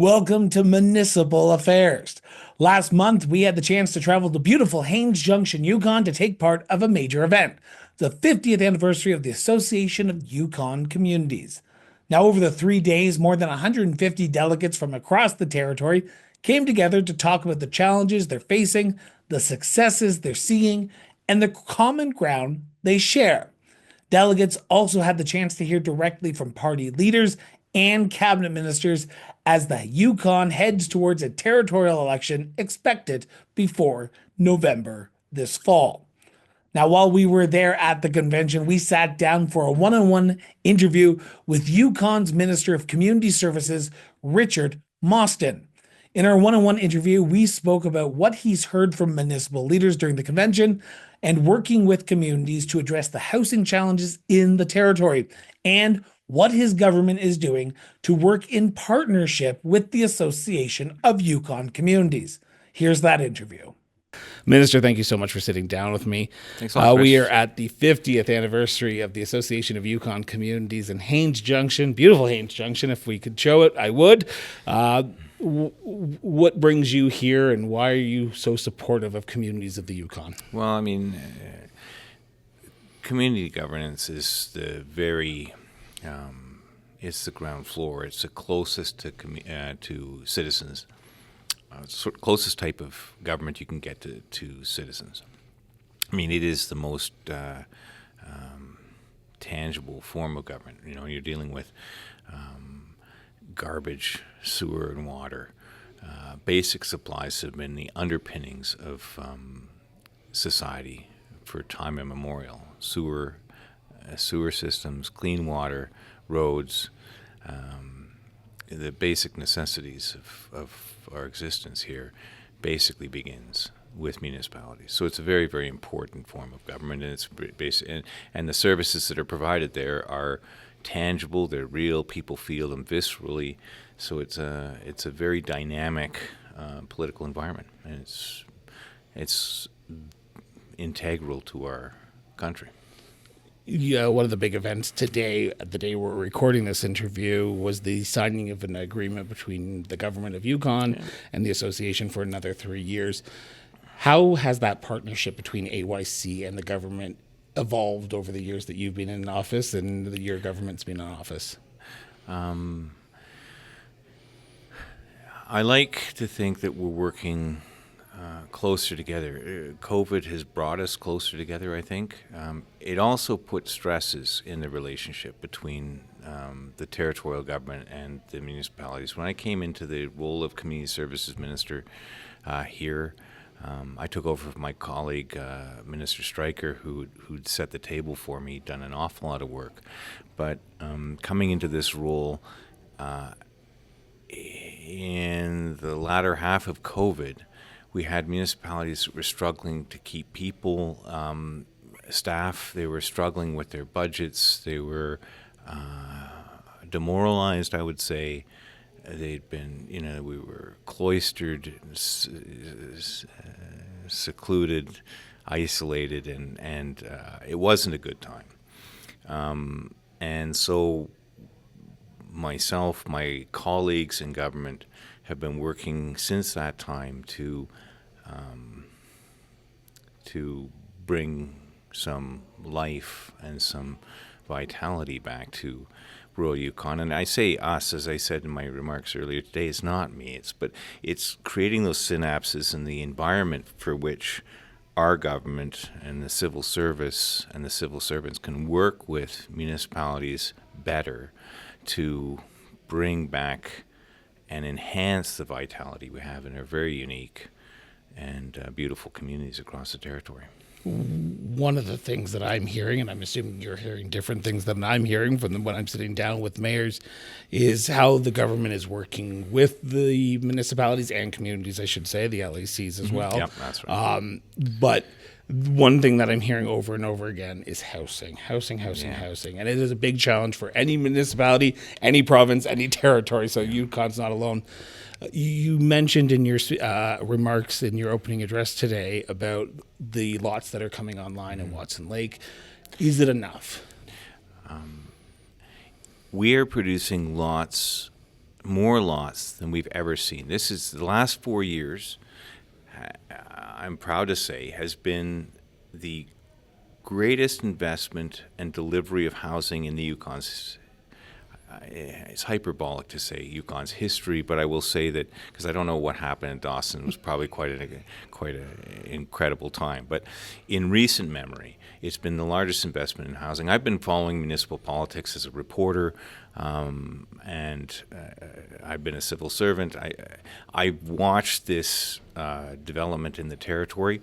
Welcome to Municipal Affairs. Last month, we had the chance to travel to beautiful Haines Junction, Yukon to take part of a major event, the 50th anniversary of the Association of Yukon Communities. Now, over the 3 days, more than 150 delegates from across the territory came together to talk about the challenges they're facing, the successes they're seeing, and the common ground they share. Delegates also had the chance to hear directly from party leaders and cabinet ministers as the Yukon heads towards a territorial election expected before November this fall. Now, while we were there at the convention, we sat down for a one-on-one interview with Yukon's Minister of Community Services, Richard Mostyn. In our one-on-one interview, we spoke about what he's heard from municipal leaders during the convention and working with communities to address the housing challenges in the territory, and what his government is doing to work in partnership with the Association of Yukon Communities. Here's that interview. Minister, thank you so much for sitting down with me. Thanks a lot, Chris. We are at the 50th anniversary of the Association of Yukon Communities in Haines Junction. Beautiful Haines Junction. If we could show it, I would. What brings you here, and why are you so supportive of communities of the Yukon? Well, I mean, community governance is it's the ground floor. It's the closest to citizens. It's the closest type of government you can get to citizens. I mean, it is the most tangible form of government. You know, you're dealing with garbage, sewer, and water. Basic supplies have been the underpinnings of society for time immemorial. Sewer systems, clean water, roads, the basic necessities of our existence here basically begins with municipalities. So it's a very, very important form of government, and it's basic, and the services that are provided there are tangible, they're real, people feel them viscerally. So it's a very dynamic political environment, and it's integral to our country. Yeah, one of the big events today, the day we're recording this interview, was the signing of an agreement between the government of Yukon and the association for another 3 years. How has that partnership between AYC and the government evolved over the years that you've been in office and your government's been in office? I like to think that we're working closer together. COVID has brought us closer together, I think. It also put stresses in the relationship between the territorial government and the municipalities. When I came into the role of Community Services Minister here, I took over from my colleague, Minister Stryker, who'd set the table for me, done an awful lot of work. But coming into this role, in the latter half of COVID, we had municipalities that were struggling to keep people, staff. They were struggling with their budgets. They were demoralized, I would say. They'd been, we were cloistered, secluded, isolated, and it wasn't a good time. And so myself, my colleagues in government have been working since that time to bring some life and some vitality back to rural Yukon. And I say us, as I said in my remarks earlier today, it's not me. It's creating those synapses in the environment for which our government and the civil service and the civil servants can work with municipalities better to bring back and enhance the vitality we have in our very unique and beautiful communities across the territory. One of the things that I'm hearing, and I'm assuming you're hearing different things than I'm hearing from when I'm sitting down with mayors, is how the government is working with the municipalities and communities, I should say, the LACs as well. Yep, that's right. But one thing that I'm hearing over and over again is housing. And it is a big challenge for any municipality, any province, any territory, so Yukon's not alone. You mentioned in your remarks in your opening address today about the lots that are coming online in Watson Lake. Is it enough? We are producing lots more lots than we've ever seen. This is the last 4 years, I'm proud to say, has been the greatest investment and delivery of housing in the Yukon's. It's hyperbolic to say Yukon's history, but I will say that, because I don't know what happened in Dawson, it was probably quite an incredible time. But in recent memory, it's been the largest investment in housing. I've been following municipal politics as a reporter, and I've been a civil servant. I've watched this development in the territory.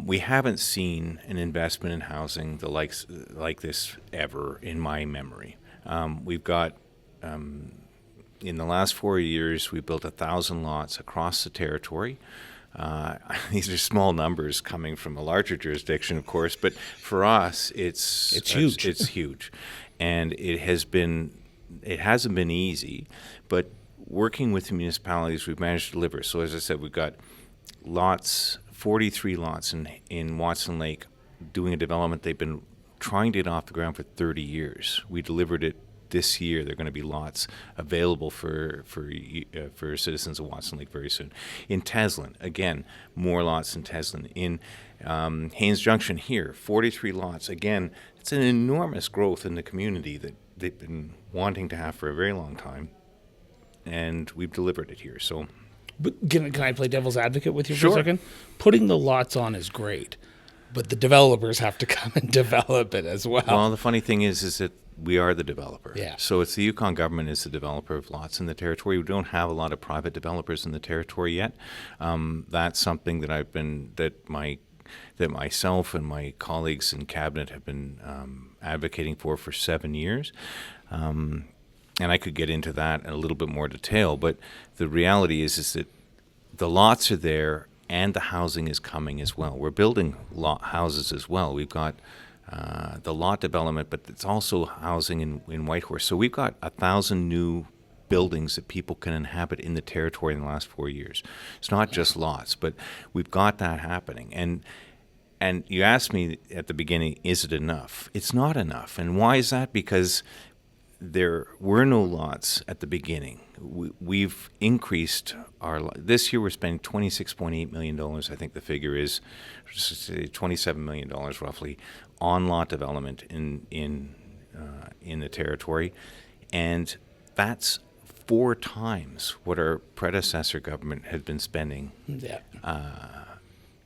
We haven't seen an investment in housing like this ever in my memory. We've got, in the last 4 years, we built 1,000 lots across the territory. These are small numbers coming from a larger jurisdiction, of course, but for us, it's huge. It's huge, and it hasn't been easy, but working with the municipalities, we've managed to deliver. So as I said, we've got 43 lots in Watson Lake, doing a development they've been trying to get off the ground for 30 years. We delivered it this year. There are going to be lots available for citizens of Watson Lake very soon. In Teslin, again, more lots in Teslin. In Haines Junction here, 43 lots. Again, it's an enormous growth in the community that they've been wanting to have for a very long time, and we've delivered it here. So, But can I play devil's advocate with you Sure. for a second? Putting the lots on is great, but the developers have to come and develop it as well. Well, the funny thing is that we are the developer. Yeah. So it's the Yukon government is the developer of lots in the territory. We don't have a lot of private developers in the territory yet. That's something that myself and my colleagues in cabinet have been advocating for 7 years. And I could get into that in a little bit more detail, but the reality is that the lots are there and the housing is coming as well. We're building houses as well. We've got the lot development, but it's also housing in Whitehorse. So we've got 1,000 new buildings that people can inhabit in the territory in the last 4 years. It's not just lots, but we've got that happening. And you asked me at the beginning, is it enough? It's not enough. And why is that? Because there were no lots at the beginning. We've increased this year we're spending $26.8 million, I think the figure is $27 million roughly, on lot development in the territory. And that's 4 times what our predecessor government had been spending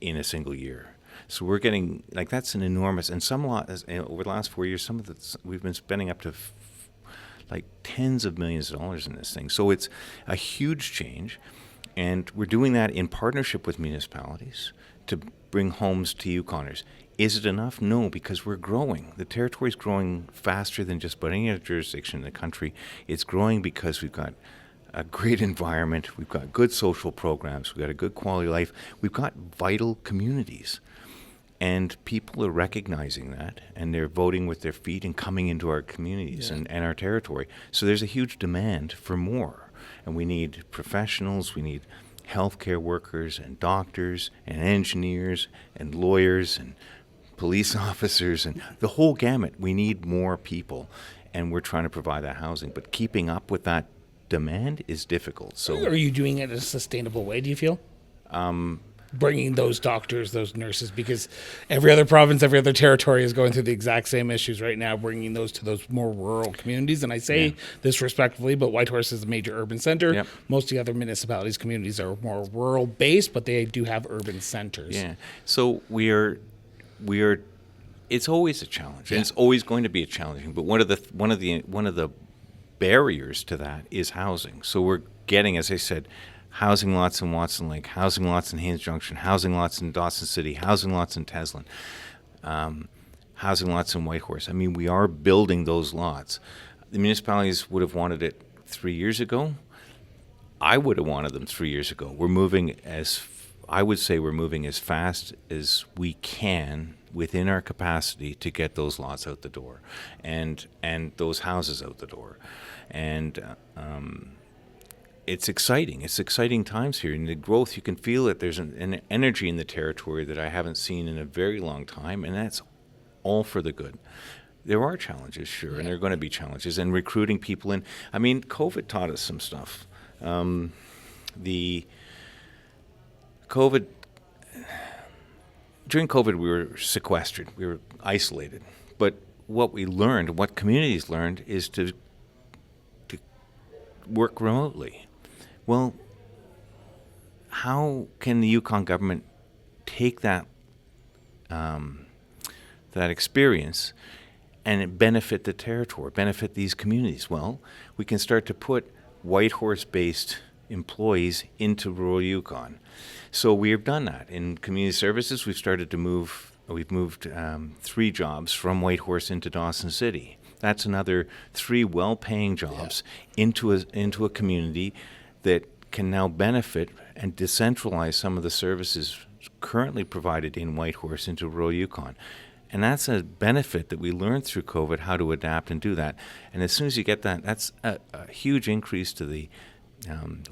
in a single year. So we're getting, that's an enormous, and some lots, over the last 4 years, we've been spending up to tens of millions of dollars in this thing. So it's a huge change, and we're doing that in partnership with municipalities to bring homes to Yukoners. Is it enough? No, because we're growing. The territory is growing faster than just about any other jurisdiction in the country. It's growing because we've got a great environment, we've got good social programs, we've got a good quality of life, we've got vital communities. And people are recognizing that, and they're voting with their feet and coming into our communities and our territory. So there's a huge demand for more. And we need professionals, we need healthcare workers and doctors and engineers and lawyers and police officers and the whole gamut. We need more people, and we're trying to provide that housing. But keeping up with that demand is difficult. So, are you doing it in a sustainable way, do you feel? Bringing those doctors, those nurses, because every other province, every other territory is going through the exact same issues right now, bringing those to those more rural communities. And I say this respectfully, but Whitehorse is a major urban center. Yep. Most of the other municipalities, communities are more rural based, but they do have urban centers. Yeah. So we are. It's always a challenge, and it's always going to be a challenging. But one of the barriers to that is housing. So we're getting, as I said, housing lots in Watson Lake, housing lots in Haines Junction, housing lots in Dawson City, housing lots in Teslin, housing lots in Whitehorse. I mean, we are building those lots. The municipalities would have wanted it 3 years ago. I would have wanted them 3 years ago. We're moving as fast as we can within our capacity to get those lots out the door and those houses out the door. And it's exciting. It's exciting times here. And the growth, you can feel that there's an energy in the territory that I haven't seen in a very long time, and that's all for the good. there are challenges, sure, and there are going to be challenges, and recruiting people in. I mean, COVID taught us some stuff. The COVID During COVID, we were sequestered, we were isolated, but what we learned, what communities learned, is to work remotely. Well, how can the Yukon government take that that experience and benefit the territory, benefit these communities? Well, we can start to put Whitehorse-based employees into rural Yukon. So we have done that. In community services, we've moved 3 jobs from Whitehorse into Dawson City. That's another 3 well-paying jobs into a community that can now benefit and decentralize some of the services currently provided in Whitehorse into rural Yukon. And that's a benefit that we learned through COVID, how to adapt and do that. And as soon as you get that, that's a huge increase to the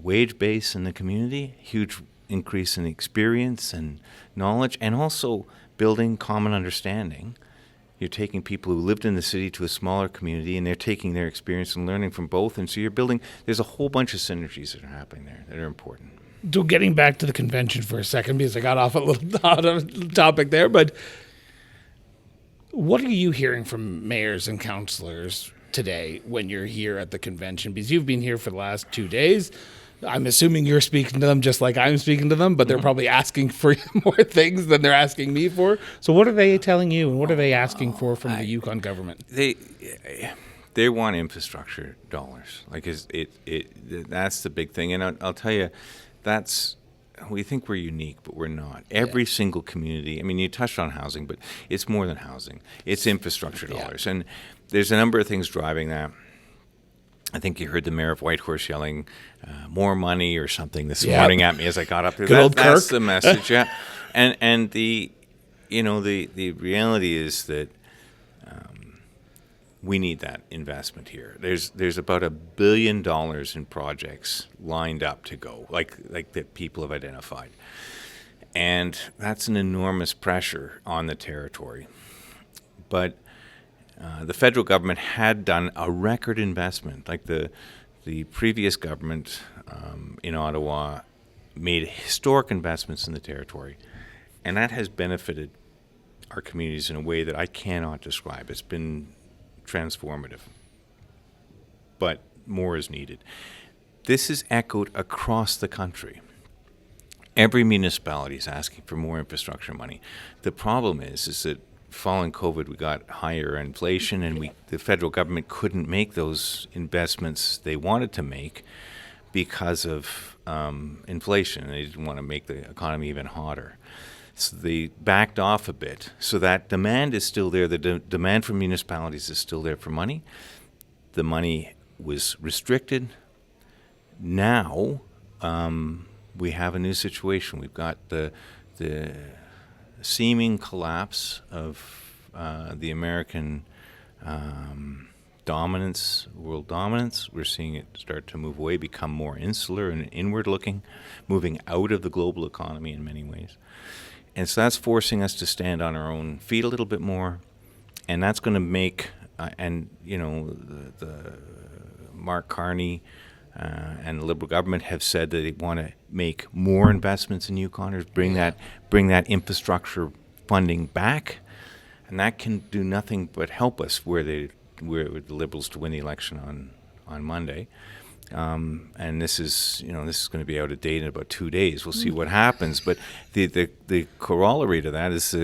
wage base in the community, huge increase in experience and knowledge, and also building common understanding. You're taking people who lived in the city to a smaller community, and they're taking their experience and learning from both. And so you're building, there's a whole bunch of synergies that are happening there that are important. So getting back to the convention for a second, because I got off a little out of topic there, but what are you hearing from mayors and councillors today when you're here at the convention? Because you've been here for the last 2 days. I'm assuming you're speaking to them just like I'm speaking to them, but they're probably asking for more things than they're asking me for. So what are they telling you, and what are they asking for from the Yukon government? They want infrastructure dollars. Like that's the big thing. And I'll tell you, we think we're unique, but we're not. Every single community, I mean, you touched on housing, but it's more than housing. It's infrastructure dollars. And there's a number of things driving that. I think you heard the mayor of Whitehorse yelling more money or something this morning at me as I got up there. That's the message, yeah. And the reality is that we need that investment here. There's about $1 billion in projects lined up to go, like that people have identified. And that's an enormous pressure on the territory. But the federal government had done a record investment. Like the previous government in Ottawa made historic investments in the territory, and that has benefited our communities in a way that I cannot describe. It's been transformative, but more is needed. This is echoed across the country. Every municipality is asking for more infrastructure money. The problem is that following COVID, we got higher inflation, and the federal government couldn't make those investments they wanted to make because of inflation. They didn't want to make the economy even hotter. So they backed off a bit. So that demand is still there. The demand from municipalities is still there for money. The money was restricted. Now we have a new situation. We've got the seeming collapse of the American dominance, world dominance. We're seeing it start to move away, become more insular and inward-looking, moving out of the global economy in many ways. And so that's forcing us to stand on our own feet a little bit more, and that's going to make, the Mark Carney and the Liberal government have said that they want to make more investments in Yukoners, bring that infrastructure funding back, and that can do nothing but help us where the Liberals to win the election on Monday. And this is going to be out of date in about 2 days. We'll see what happens. But the corollary to that is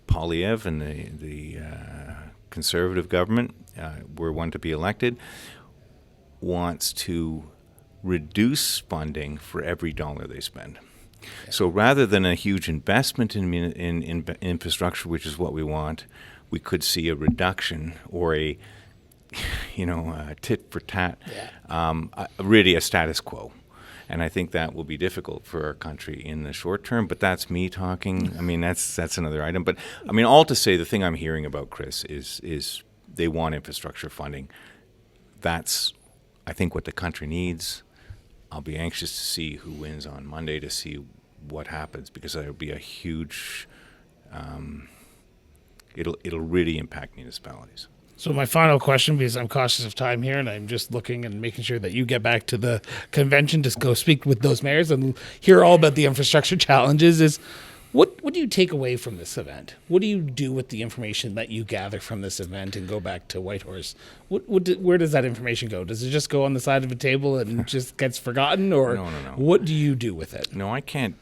Poilievre and the Conservative government, were one to be elected, wants to reduce funding for every dollar they spend. So rather than a huge investment in infrastructure, which is what we want, we could see a reduction or a tit for tat, really a status quo. And I think that will be difficult for our country in the short term, but that's me talking. I mean, that's another item. But I mean, all to say, the thing I'm hearing about, Chris, is they want infrastructure funding. That's, I think, what the country needs. I'll be anxious to see who wins on Monday, to see what happens, because there will be a huge it'll really impact municipalities. So my final question, because I'm cautious of time here, and I'm just looking and making sure that you get back to the convention to go speak with those mayors and hear all about the infrastructure challenges, is what do you take away from this event? What do you do with the information that you gather from this event and go back to Whitehorse? Where does that information go? Does it just go on the side of a table and just gets forgotten, or No. what do you do with it? No, I can't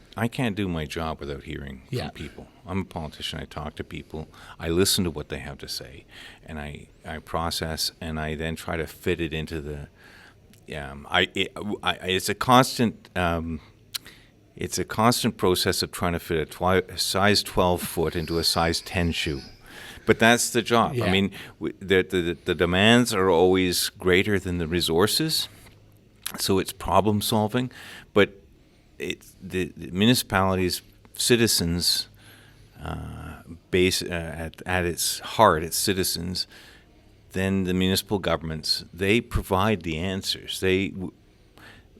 do my job without hearing from people. I'm a politician. I talk to people. I listen to what they have to say, and I process, and I then try to fit it into the. It's a constant. It's a constant process of trying to fit a size 12 foot into a size 10 shoe. But that's the job. Yeah. I mean, the demands are always greater than the resources, so it's problem solving. But the municipalities, citizens, at its heart, it's citizens. Then the municipal governments, they provide the answers.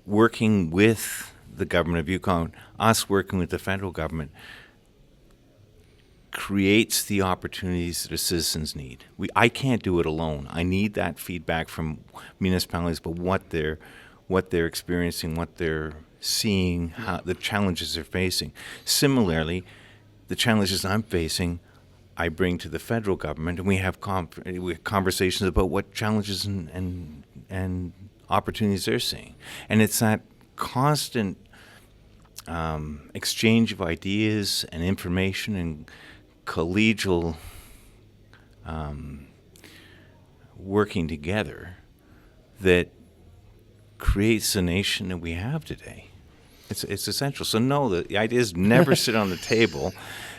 Working with the government of Yukon, us working with the federal government, creates the opportunities that the citizens need. I can't do it alone. I need that feedback from municipalities about what they're experiencing, what they're seeing, how the challenges they're facing. Similarly, the challenges I'm facing, I bring to the federal government, and we have conversations about what challenges and opportunities they're seeing. And it's that constant exchange of ideas and information and collegial working together that creates the nation that we have today. It's essential. So no, the ideas never sit on the table.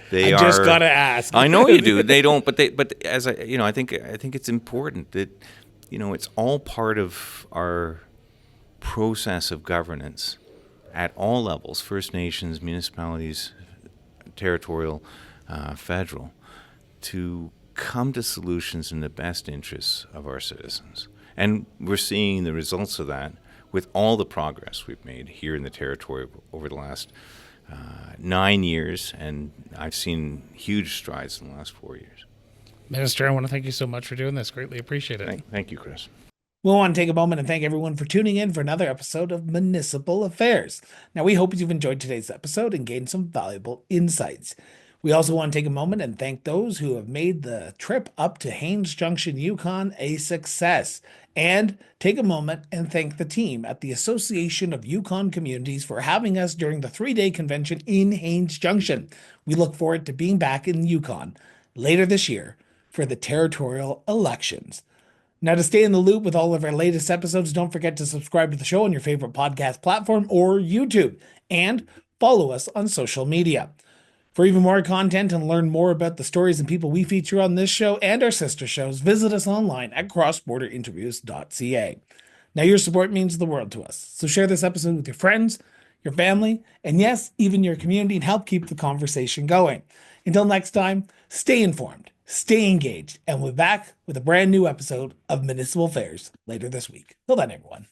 I just gotta ask. I know you do. They don't, but as I think it's important that it's all part of our process of governance at all levels: First Nations, municipalities, territorial, federal, to come to solutions in the best interests of our citizens. And we're seeing the results of that with all the progress we've made here in the territory over the last 9 years, and I've seen huge strides in the last 4 years. Minister, I want to thank you so much for doing this. Greatly appreciate it. Thank you, Chris. We'll want to take a moment and thank everyone for tuning in for another episode of Municipal Affairs. Now, we hope you've enjoyed today's episode and gained some valuable insights. We also want to take a moment and thank those who have made the trip up to Haines Junction, Yukon a success. And take a moment and thank the team at the Association of Yukon Communities for having us during the 3-day convention in Haines Junction. We look forward to being back in Yukon later this year for the territorial elections. Now, to stay in the loop with all of our latest episodes, don't forget to subscribe to the show on your favorite podcast platform or YouTube, and follow us on social media. For even more content and learn more about the stories and people we feature on this show and our sister shows, visit us online at crossborderinterviews.ca. Now, your support means the world to us, so share this episode with your friends, your family, and yes, even your community, and help keep the conversation going. Until next time, stay informed, stay engaged, and we'll be back with a brand new episode of Municipal Affairs later this week. Till then, everyone.